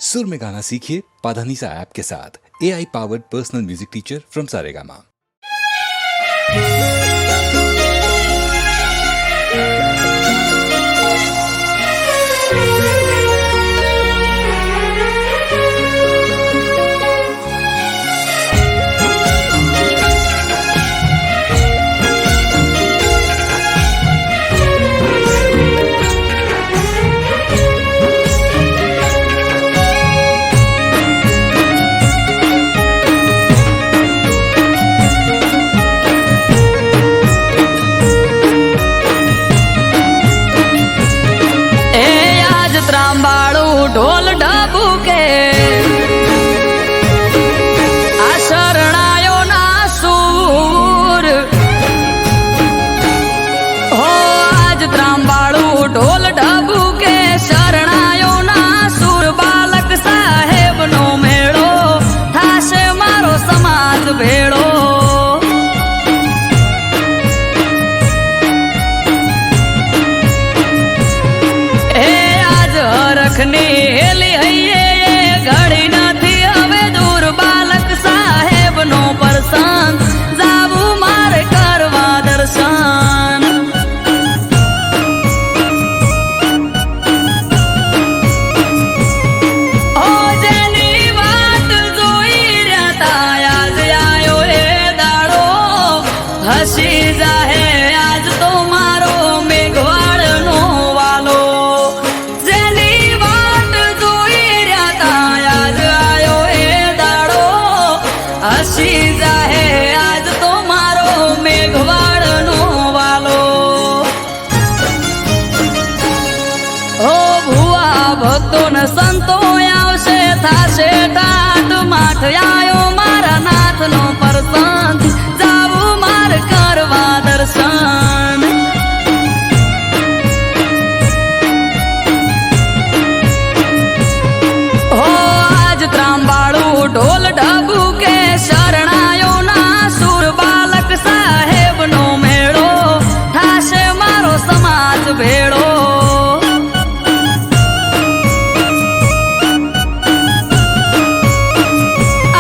सुर में गाना सीखिए पाधानीसा ऐप के साथ। AI powered personal music teacher from Saregama. ढोल ढाबू के आ शरणायो ना सूर हो आज त्रांबाड़ू ढोल ढाबू के शरणायो ना सूर बालक साहेब नो मेड़ो थाशे मारो समाज भेड़ो रखने हेली हइये घड़ी નથી હવે દૂર બાલક સાહેબ નો પરસાન જાવું મારે કરવા દર્શન ઓ જેની વાત જોઈ રહ્યા તા આજ આયો એ દાડો હસી જાહે આજ તો મારો મેઘવાડ નો વાલો હસી જાહે આજ તો મારો મેઘવાડ નો વાલો ઓ ભુવા ભક્તો ને સંતો આવશે થાશે ઠાઠ માઠ આયો મારા નાથ નો પરસંત જાવું માર કરવા દર્શન હો આજ ત્રાંબાળું ઢોલ ઢાબુ કે શરણાયો ના સુર બાલક સાહેબ નો મેળો થાશે મારો સમાજ ભેળો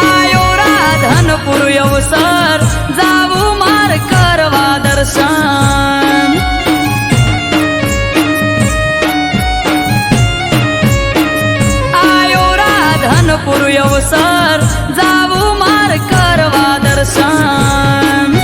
આયો રાધનપુર અવસર જાવું માર કરવા દર્શન આયો રાધનપુર અવસર જાવું માર કરવા દર્શન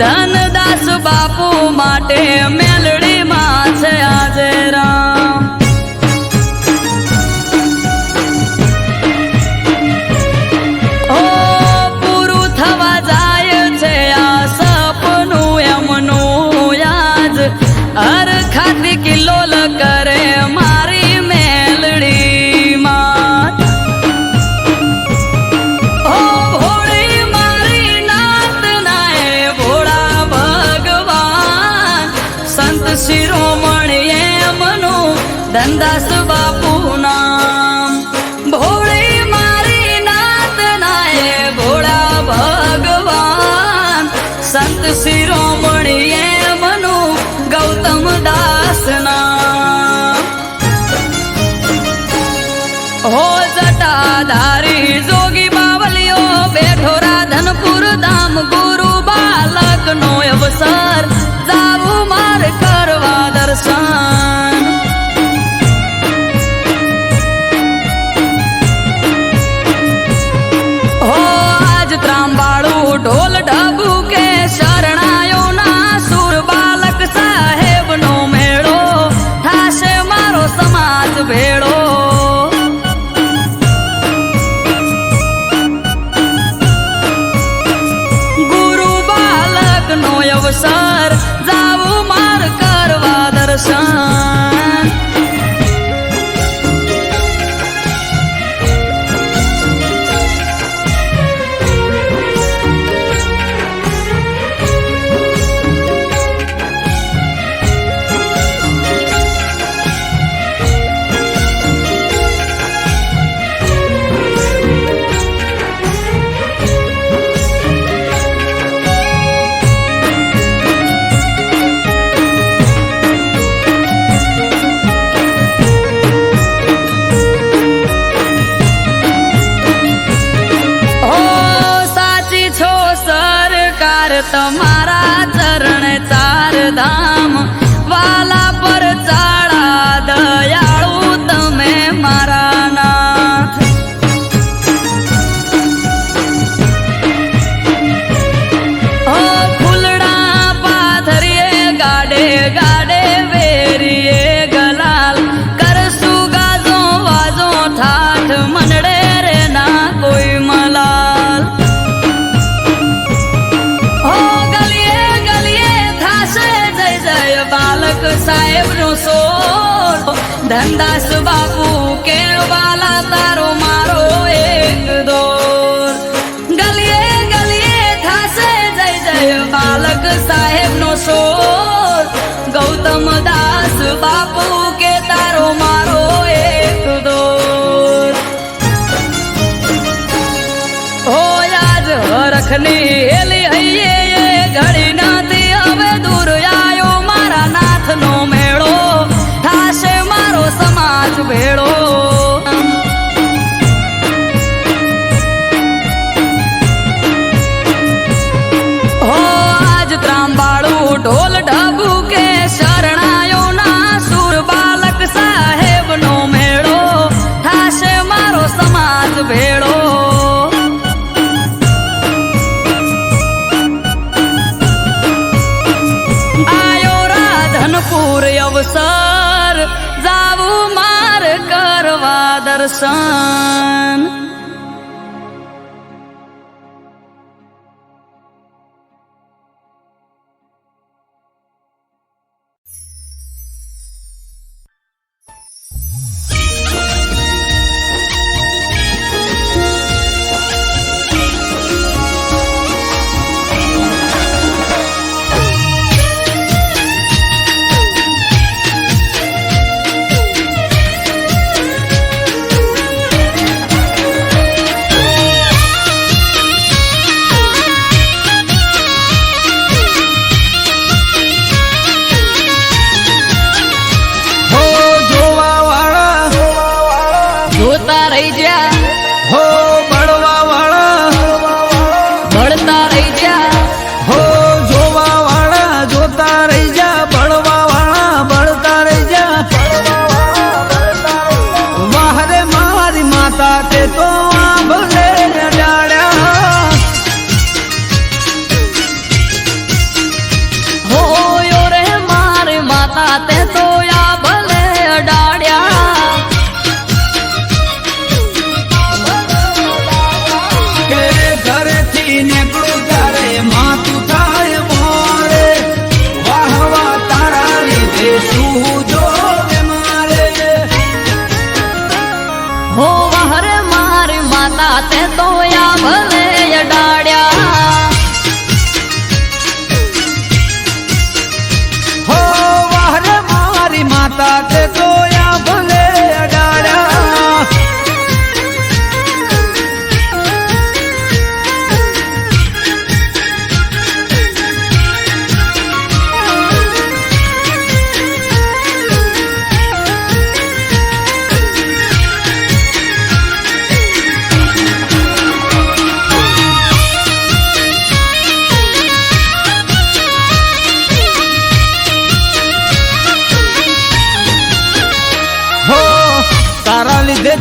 ધનદાસ બાપુ માટે મેલડી માં છે આજે રામ ઓ પૂરું થવા જાય છે આ સપનું એમનું યાદ હર ખાતી કિલ્લોલ કરે મારી મેલડી માં તમારા ચરણ ચાર ધામ વાલા પર ચાળા દયાળુ તમે મારા નાથ. ઓ ફૂલડા પાથરીએ ગાડે ગાડે વેરીએ ગલાલ કરશું ગાજો વાજો ઠાઠ મનડે રે ના કોઈ મલાલ. બાલક સાહેબ નો સોર ધનદાસ બાપુ કે વાલા તારો મારો એક દોર. ગલીએ ગલીએ થાશે જય જય બાલક સાહેબ નો સોર ગૌતમ દાસ બાપુ કે તારો મારો એક દોર. હો આજ હરખની હેલી હૈયે ઘડી નાથી હવે દૂર આયો નો મેળો થાશે મારો સમાજ ભેળો. હો આજ ત્રાંબાળું ઢોલ ઢબુ કે શરણાયો ના સુર બાલક સાહેબ નો મેળો થાશે મારો સમાજ ભેળો. અવસર જાવું માર કરવા દર્શન.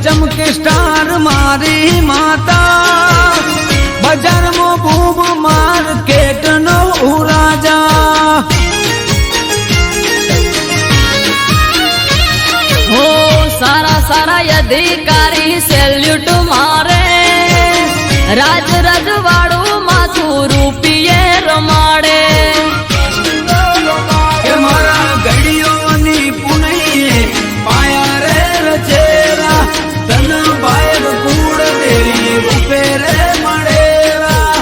ચમકે સ્ટાર મારી માતા બજારમાં બૂમ માર્કેટ નો રાજા. હો સારા સારા અધિકારી સેલ્યુટ મારે રાજ રજવાડું માથું રૂપિયે રમાડે. મારા ગડીઓની પુનૈયે પાયા રે રચેરા તન બાયબ કુળ દેરી રૂપે રે મળેલા.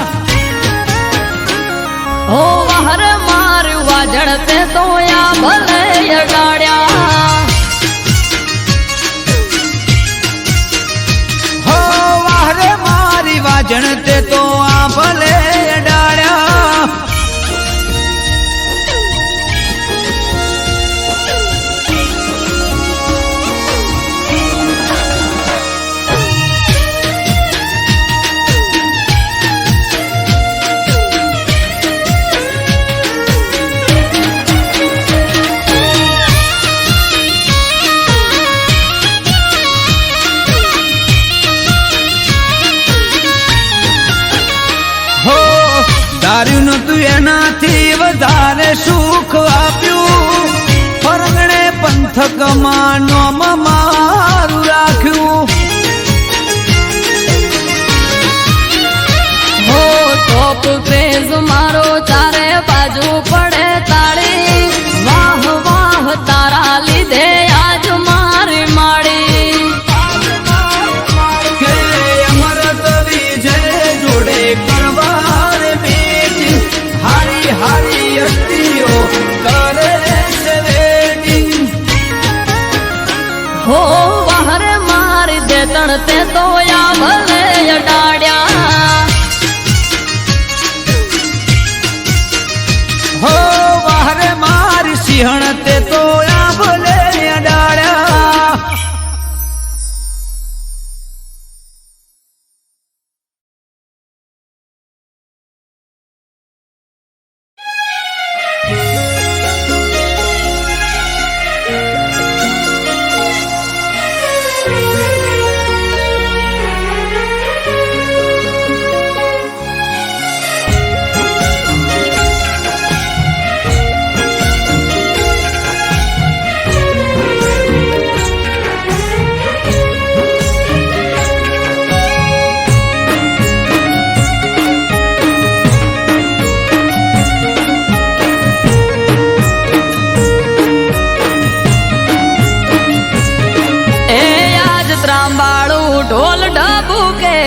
હો વહર મારું વાજણતે તોયા ભલે અગાડ્યા. હો વહર મારી વાજણતે તો આ ભલે અડાડ્યા. એનાથી વધારે સુખ આપ્યું પરગણે પંથકમાં નોમ મારું રાખ્યું હો ટોપ ક્રેઝ મારો ચારે બાજુ પડે તાળી વાહ વાહ તારા લીધે આજ મારી માડી કે અમરત વિજય જોડે કરવાર બેટી હારી હારી અસ્તીઓ કરે છે વેટિંગ હો બહાર મારી દે તણતે તો યા ભલે અડાડ્યા હો વાહરે મારી સિંહણ તે તો આ ભલે અડાડ્યા ઢોલ ઢબુ કે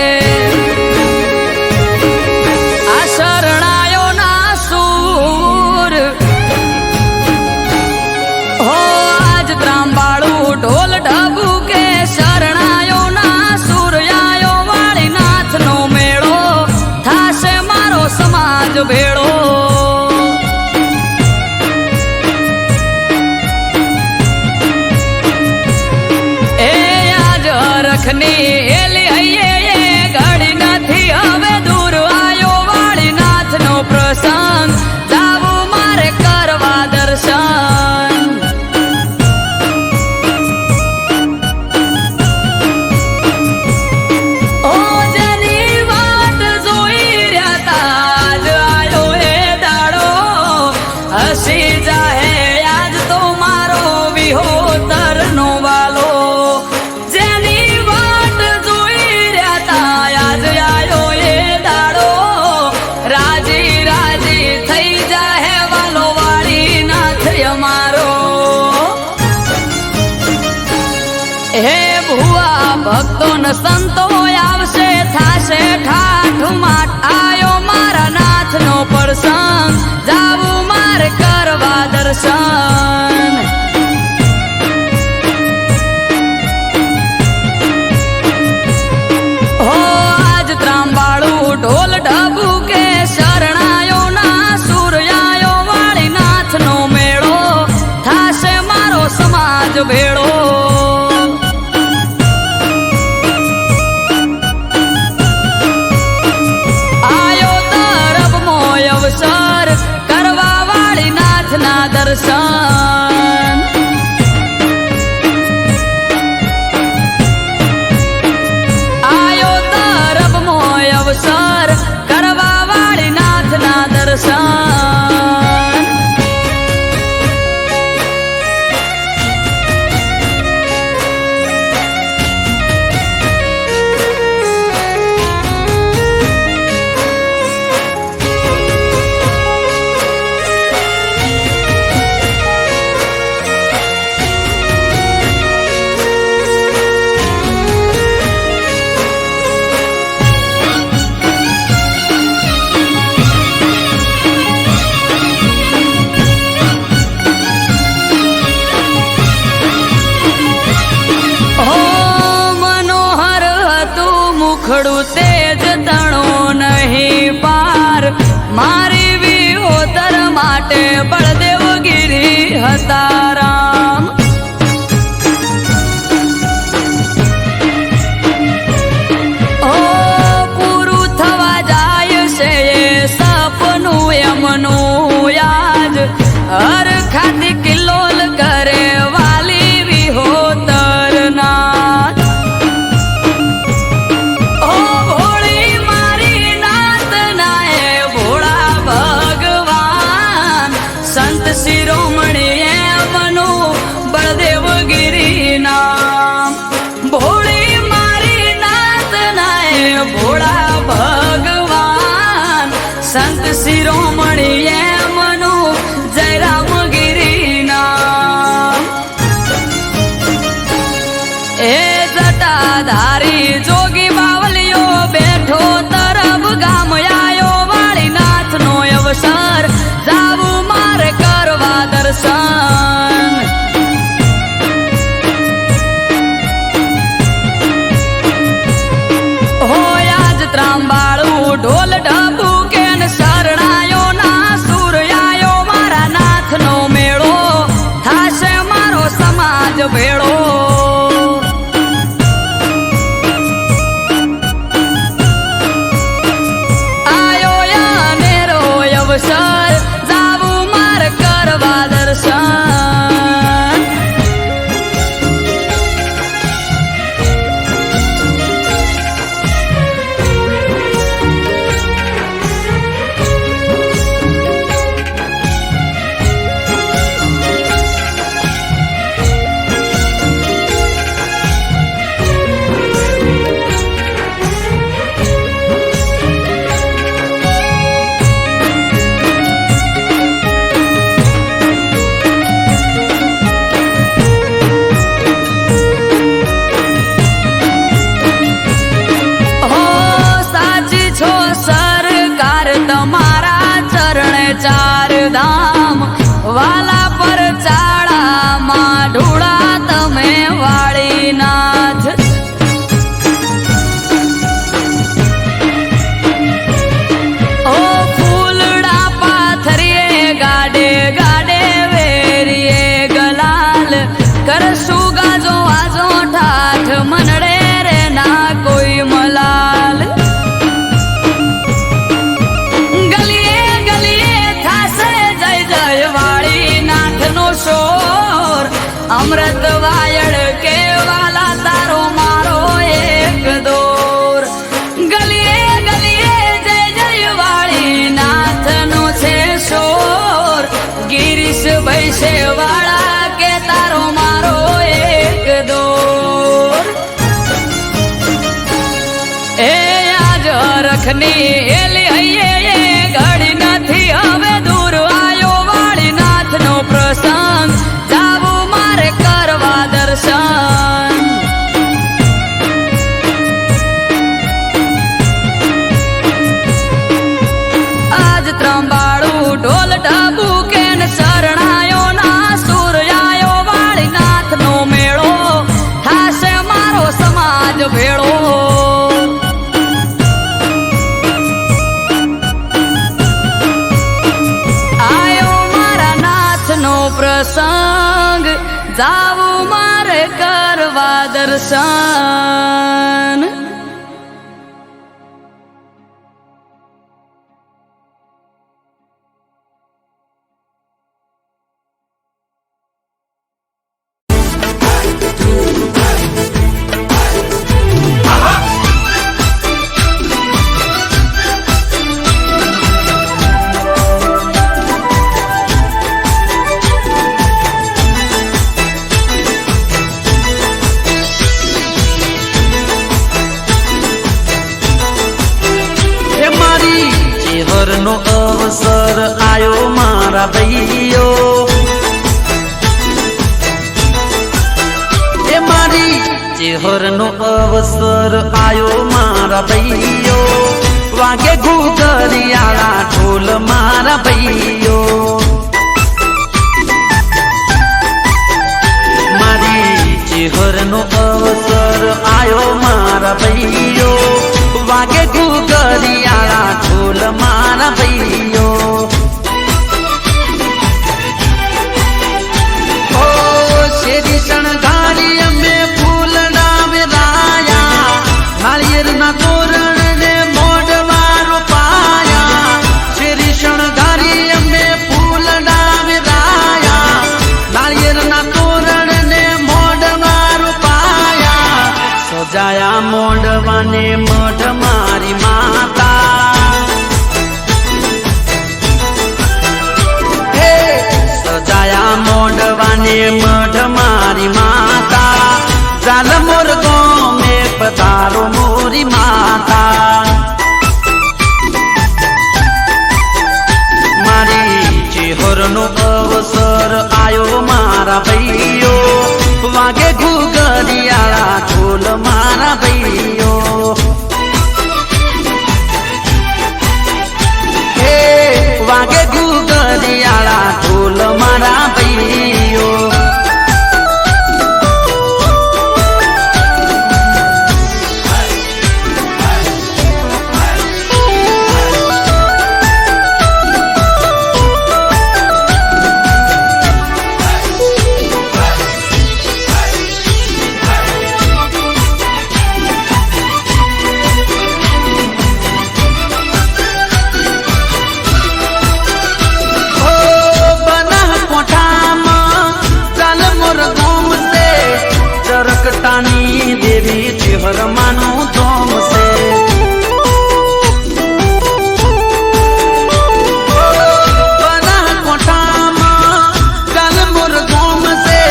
આ શરણાયો ના સૂર હો આજ ત્રાંબાળું ઢોલ ઢબુ કે શરણાયો ના સૂર આયો વાળી નાથ નો મેળો થાશે મારો સમાજ ભેળો એલી હૈયે ઘડી નથી હવે દૂર આયો વાળી નાથ નો પ્રસંગ જાવું મારે કરવા દર્શન ઓ જેની વાટ જોઈ રહ્યા તા આજ આયો શિરોમણી એમનું જયરામગીરી નામ. એ જટાધારી જોગી બાવલીઓ બેઠો તરફ ગામ આયો વાળીનાથનો અવસર જાવું મારે કરવા દર્શન. ત્રાંબાળું ઢોલ ઢબુ કે શરણાયો ના સૂર્યાયો મારા નાથનો મેળો થાશે મારો સમાજ ભેળો. આયો અનેરો અવસર જાવું મારે કરવા દર્શન. ચાર ધામ વાલા પર ચાળામાં ઢોળા તમે વાળીનાથ. ઓ ફૂલડા પાથરીએ ગાડે ગાડે વેરીએ ગલાલ કરશું ગાજો આજો ઠાઠ મનડે રે ના કોઈ મલાલ. અમૃત વાયડ કેવાલા તારો મારો એક દોર. ગલીએ ગલીએ જય જય વાળી નાથનો છે શોર. ગિરીશ ભૈસે વાળા કે તારો મારો એક દોર. એ આજ રખની એલી હૈયે ઘડી નથી હવે દૂર આયો વાળી નાથનો પ્રસંગ જાવું મારે કરવા દર્શન. આજ ત્રંબાળું ઢોલ ઢબુ કે શરણાયો ના સૂર્યાયો વાળી નાથનો મેળો થાશે મારો સમાજ ભેળો. પ્રસંગ જાવું મારે કરવા દર્શન. નો અવસર આયો મારા ભાઈઓ. એ મારી ચેહરનો અવસર આયો મારા ભાઈઓ. વાગે ઘૂઘરિયાળા ઢોલ મારા ભાઈઓ. મારી ચેહરનો અવસર આયો મારા ભાઈઓ. વાગે ઘૂઘરિયાળા ઢોલ મારા ભાઈઓ. ઓ શેરી શણગારી અમે ફૂલડા વેરાયા. નાળિયેરના તોરણ ને મોઢવારો પાયા. શેરી શણગારી અમે ફૂલડા વેરાયા. નાળિયેરના તોરણ ને મોઢવારો પાયા. સજાયા મોઢવાને મઢ મારી માતા. ભાઈઓ ચરકટાની દેવી ચેહરમાનું ધોમ છે બનાસકાંઠામાં ચાલમોર ધોમ છે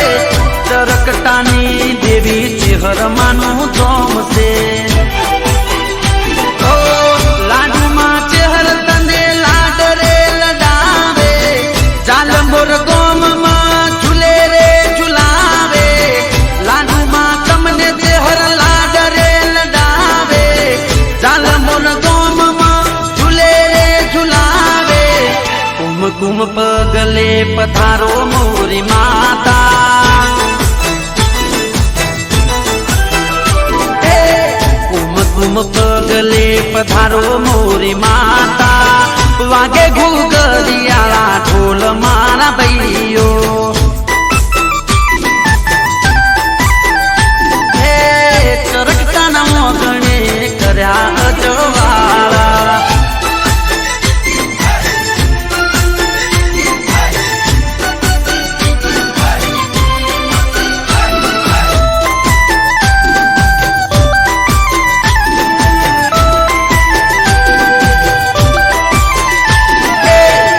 ચરકટાની દેવી ચેહરમાનું ધોમ છે લાડુમાં ચેહર તને લાડ રે લડાવે ચાલમોર ગોમમાં ઝૂલે રે ઝુલાવે લાડુમાં તમને ચેહર લાડ રે લડાવે ચાલમોર ગોમમાં ઝૂલે રે ઝુલાવે કુમકુમ પગલે પધારો મોરી માતા કુમકુમ પગલે પધારો મોરી માતા વાગે ઘૂઘરિયાળા ઢોલ મારા ભાઈઓ ચરકટાના મોગણે કર્યા અજવાળા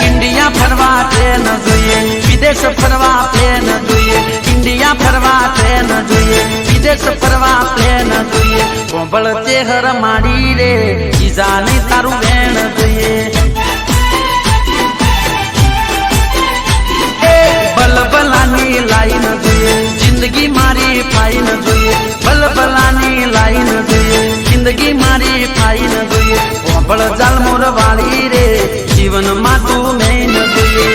ઇન્ડિયા ફરવા ટ્રેન જોઈએ વિદેશ ફરવા પ્લેન જોઈએ ઇન્ડિયા ફરવા ટ્રેન જોઈએ વિદેશ ફરવા પ્લેન જોઈએ કોંભળ ચેહર માડી રે ઈજાની તારું વેણ જોઈએ બલબલાની લાઈન જોઈએ જિંદગી મારી ફાઈન જોઈએ બલબલાની લાઈન જોઈએ જિંદગી મારી ફાઈન જોઈએ કોંભળ જાલમોર વાળી રે જીવનમાં તું મેન જોઈએ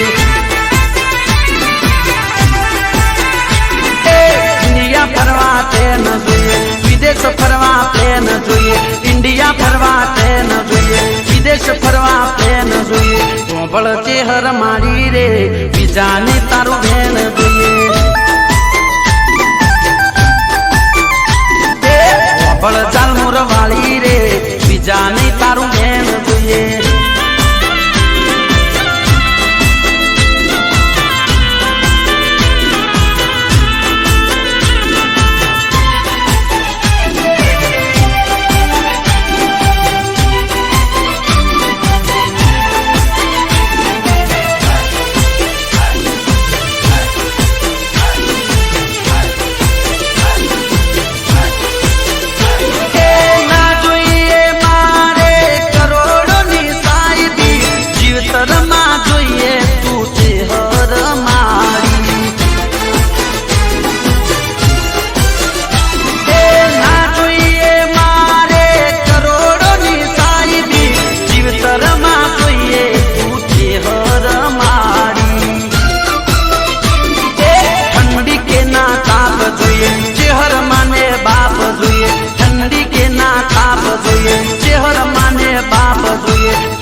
ઇન્ડિયા ફરવા ટ્રેન જોઈએ વિદેશ ફરવા પ્લેન જોઈએ ઇન્ડિયા ફરવા ટ્રેન જોઈએ વિદેશ ફરવા પ્લેન જોઈએ કોંભળ ચેહર મારી રે બીજાને તારું બેન જોઈએ કોંભળ ચાલમોર વાળી રે બીજાને તારું બેન જોઈએ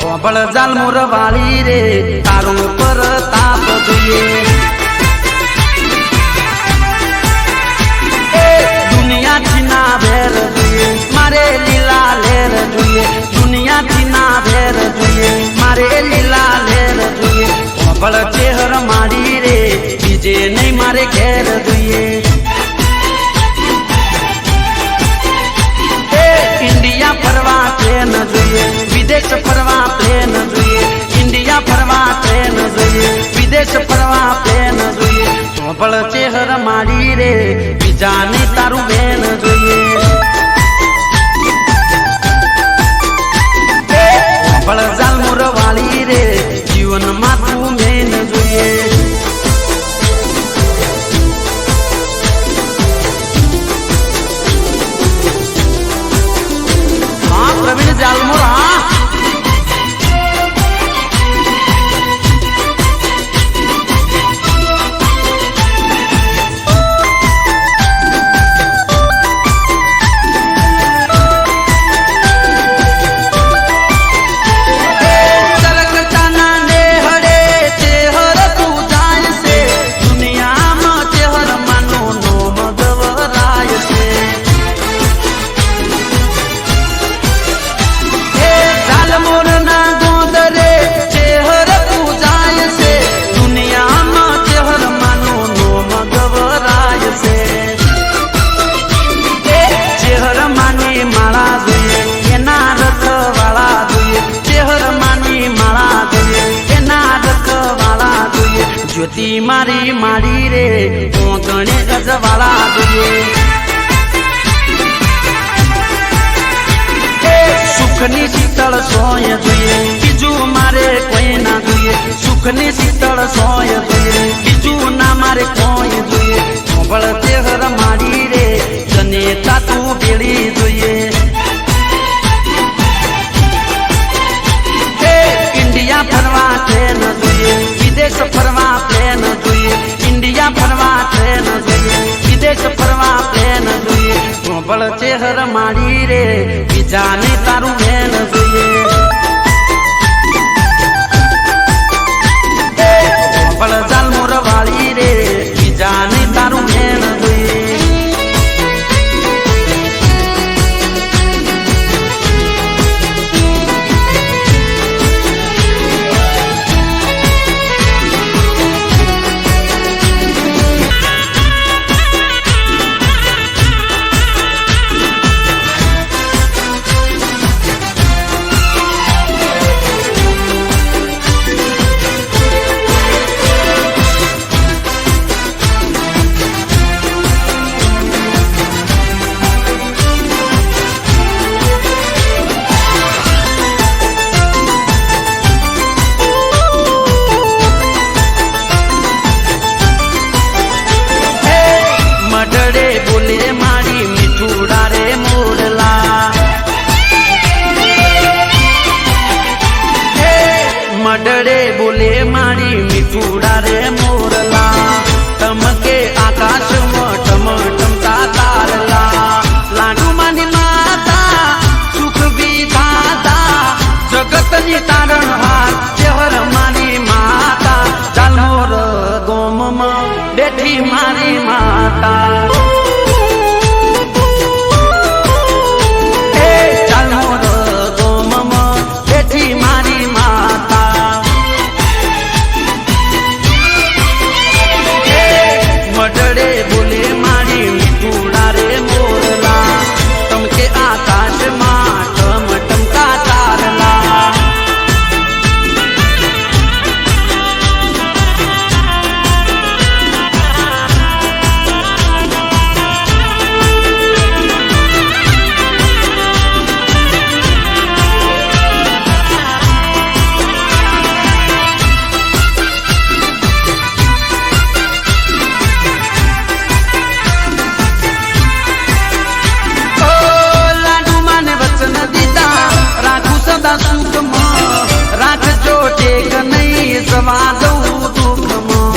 કોંભળ જાલમોર વાળી રે તારું પર તાપ જોઈએ દુનિયાથી ના ભેર જોઈએ મારે લીલા લેર જોઈએ દુનિયાથી ના ભેર જોઈએ મારે લીલા લેર જોઈએ કોંભળ ચેહર માડી રે બીજે નહીં મારે ઘેર જોઈએ ઇન્ડિયા ફરવા ટ્રેન જોઈએ વિદેશ ફરવા પ્લેન જોઈએ ઇન્ડિયા ફરવા ટ્રેન જોઈએ વિદેશ ફરવા પ્લેન જોઈએ કોંભળ ચેહર માડી રે બીજાને તારું બેન જોઈએ કોંભળ જાલમોર વાળી રે જીવનમાં તું મેન જોઈએ પ્રવીણ જાલમોર મારી માડી રે ઓગણે ગજવાળા જોઈએ સુખની શીતળ સોય જોઈએ બીજું મારે કોઈ ના જોઈએ સુખની શીતળ સોય જોઈએ બીજું ના મારે કોઈ જોઈએ મોબળ તેહર માડી રે જનેતા તું ભેળી જોઈએ ઇન્ડિયા ફરવા ટ્રેન જોઈએ વિદેશ ફરવા પ્લેન જોઈએ ઇન્ડિયા ફરવા ટ્રેન જોઈએ વિદેશ ફરવા પ્લેન જોઈએ મોબળ ચેહર માડી રે બીજાને તારું બેન જોઈએ મોબળ જાલમોર વાળી રે બીજાને તારું બેન જોઈએ મડડે બોલે મારી મીઠુડા રે મોરલા તમકે આકાશમાં ટમટમતા તારલા લાડુ માની માતા સુખ વિધાતા જગતની તારણહાર ચેહર મારી માતા જાલમોર ગોમમાં બેઠી મારી માતા જાલમોર ગોમમાં બેઠી મારી માતા મડડે બોલે મારી મીઠુડા રે મોરલા તમકે આકાશમાં ટમટમતા તારલા રાખજો ટેક નહીં સવા દઉં દુઃખમાં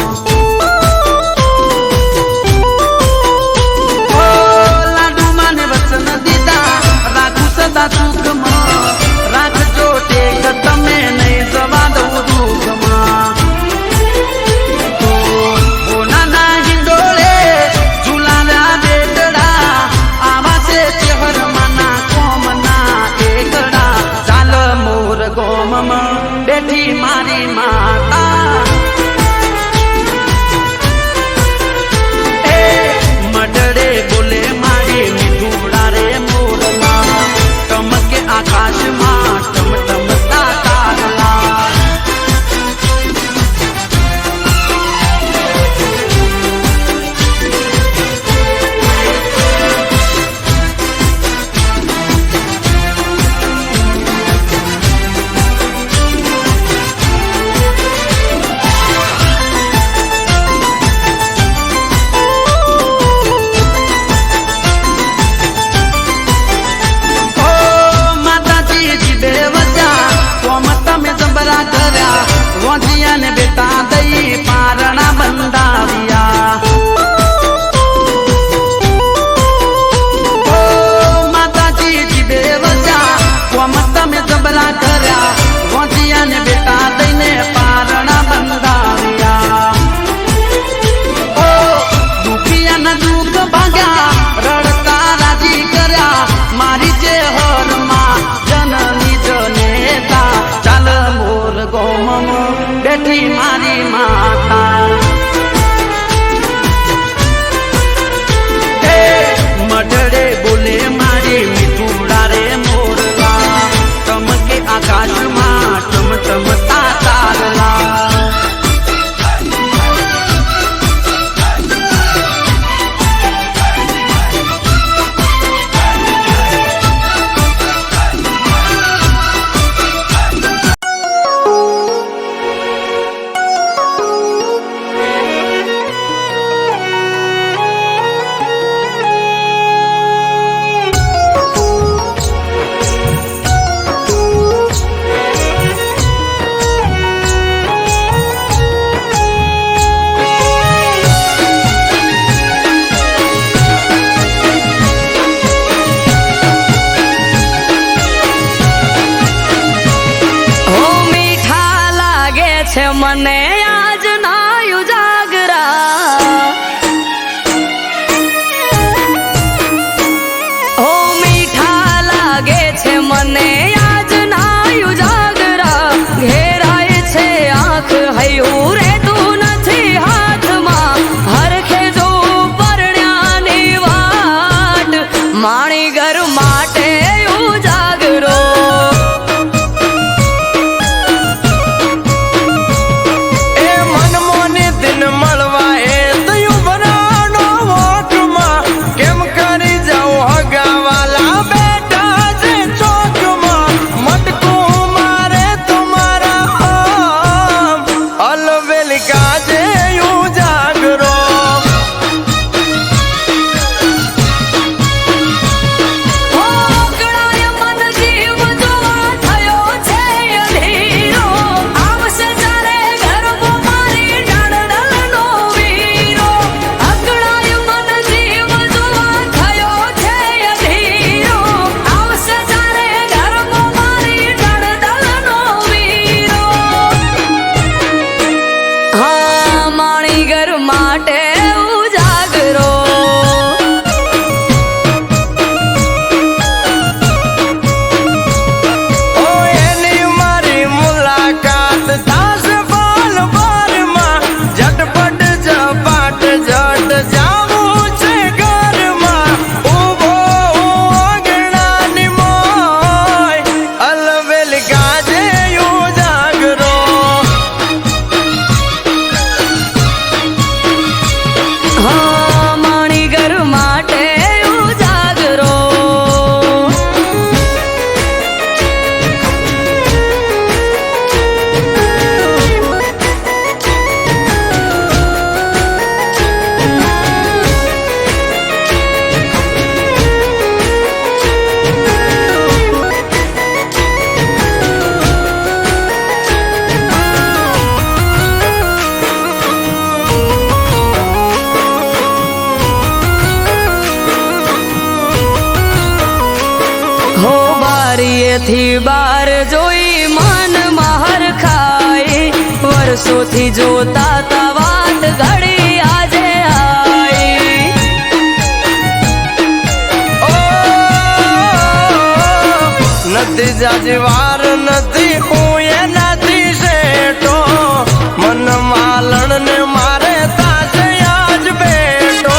લાડુ માને વચન દીધા રાખું સદા સુખમાં રાખજો ટેક તમે નહીં સવા દઉં દુઃખમાં નાના હિંડોળે ઝુલાવ્યા બેટડા આવા છે ચેહર માના કોમના એકડા ચાલ મોર ગોમમાં બેઠી મારી માતા મડડે બોલે મારી મીઠુડા રે મોરલા તમકે આકાશમાં ટમટમતા તારલા ને બેટા દઈ પારણા બંધાવ્યા માતાજી જીબે વસ્યા કોમ તમે જબરા કર્યા રોજિયા ને બેટા દઈને પારણા બંધાવ્યા દુખિયા ના દુઃખ ભાગ્યા રડતા રાજી કર્યા મારી જે હરમાં જનની જનેતા ચાલ મોર ગોમમાં બેઠી મારી માતા મડડે બોલે મારી મીઠુડા રે મોરલા તમકે આકાશમાં ટમટમતા તારલા છે મને આજ ના ઉજાગરા ઓ મીઠા લાગે છે મને આજ ના ઉજાગરા ઘેરાય છે આંખ હૈયું રેતું નથી હાથમાં હરખે જો પરણ્યાની વાટ માણી ઘર માટે ઉજાગરો થી બાર જોઈ મન મહર ખાઈ વર્ષોથી જોતા તા વાત ઘડી આજે આઈ નથી જાજી વાર નથી હું એનાથી શેઠો મન માલણ ને મારે તાશે આજ બેઠો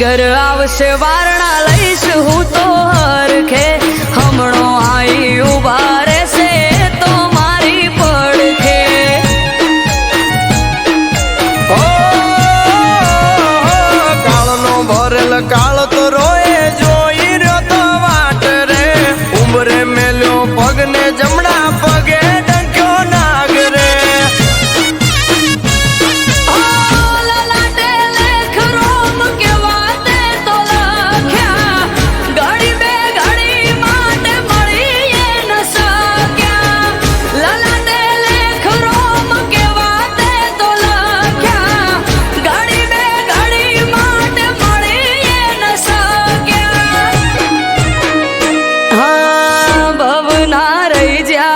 ઘર આવશે વારણા લઈશ હું તો હરખે હમણો આઈ ઉભા રહેશે તો મારી પડખે કાળનો ભરેલ કાળ તો રોએ જોઈ રહ્યો તો વાટ રે ઉંબરે મેલ્યો પગને જમણા પગે ડંક્યો નાગ રે રહી જા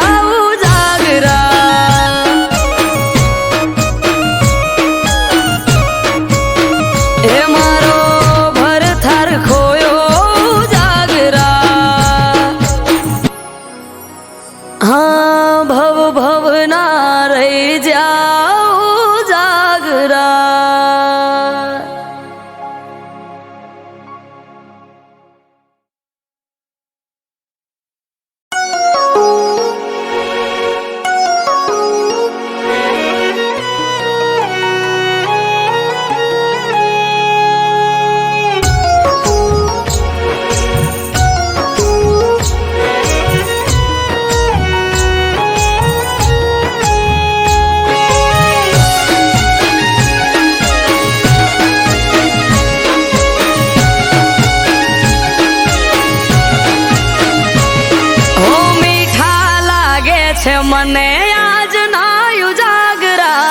મને આજ ના ઉજાગરા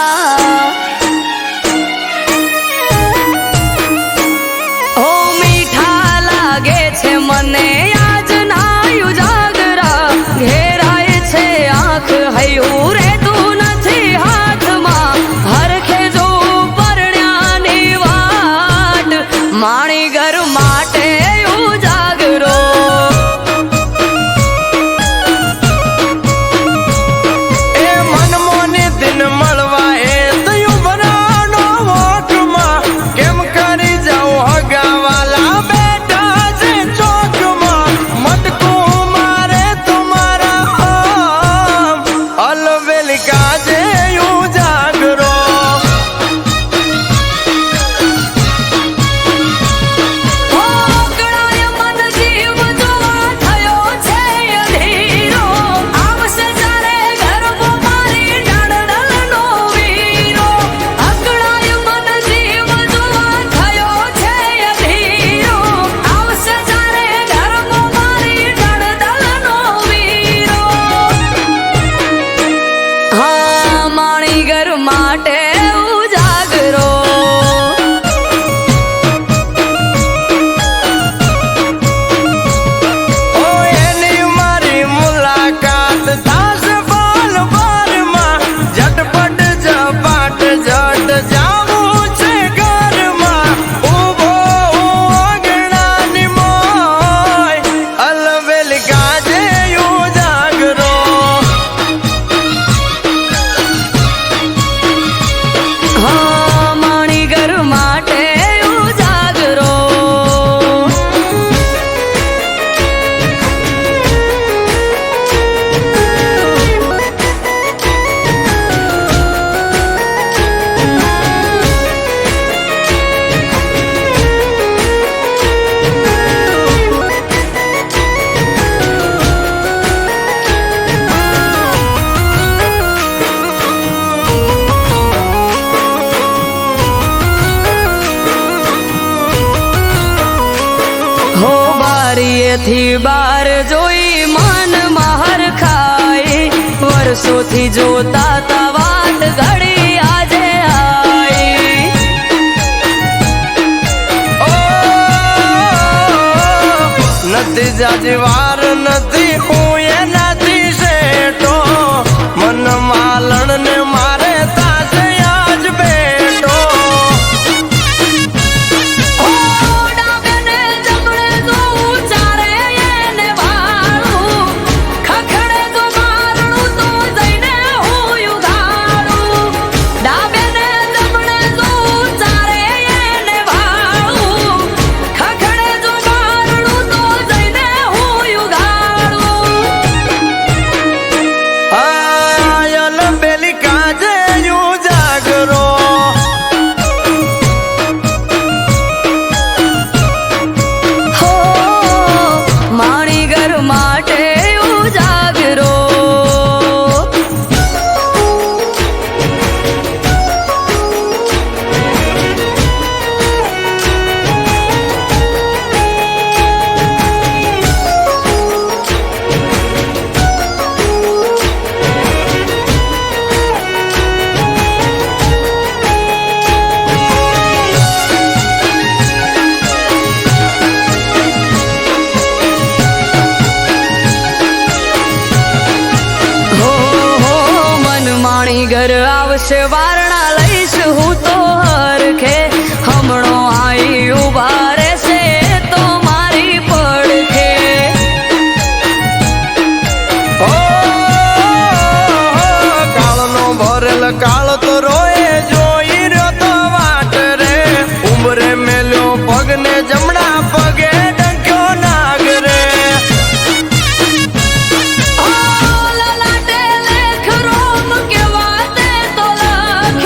ઓ મીઠા લાગે છે મને આજ ના ઉજાગરા ઘેરાય છે આંખ હૈયું રેતું નથી હાથમાં હરખે જો પરણ્યાની વાટ માણી ઘર માટે ઉજાગરો એ મનમોની દિન મળવા એ તયું ભરાનો વોટમાં કેમ કરી જાઉં હગાવાલા બેટા છે ચોકમાં મટકું મારે તમારા અલવેલી કાજે ઉજાગરો ઓગળાય મન જીવ જોવા થયો છે અધીરો આવશે જ્યારે ગરબો મારી ડળડળનો વીરો ઓગળાય મન જીવ જોવા થયો છે અધીરો આવશે જ્યારે ગરબો મારી ડળડળનો વીરો હા માણી ઘર માટે ઉજાગરો ઓ એની મારી મુલાકાત થાશે બાલ બારમાં ઝટપટ ઝપાટ ઝટ જાવું છે ઘરમાં ઊભો આંગણાની મોય અલવેલી કાજે ઉજાગરો હા માણી ઘર માટે ઉજાગરો હો બારીએથી બાર જોઈ મન મહર ખાઈ વર્ષોથી જોતા તા વાત ઘડી આજે આઈ નથી જાજી વાર નથી હું એનાથી શેઠો મન માલણ ને મારે તાજે આજ બેઠો ઓ ડાબે ને જમણે જોઉં ચારે એને ભાળું ખખડે તો મારણું તો જઈને હું ઉઘાડું ડાબે ને જમણે જોઉં ચારે એને ભાળું ખખડે તો મારણું તો જઈને હું ઉઘાડું આયલ બેલી કાજે ઉજાગરો હો માણી ઘર માટે ઉજાગરો હો મન માણી ઘર આવશે વારણા લઈશ હું તો હરખે હમણો આઈ ઉભા રહેશે તો મારી પડખે ઓ કાળનો ભરેલ કાળ તો રોએ જોઈ રહ્યો તો વાટ રે ઉંબરે મેલ્યો પગને જમણા પગે ડંક્યો નાગ રે ઓ લલાટે લેખ રોમ કેવા દે તો લખે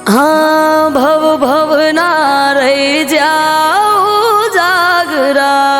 હા ભવ ભવ ના રહી જાઉં જાગરા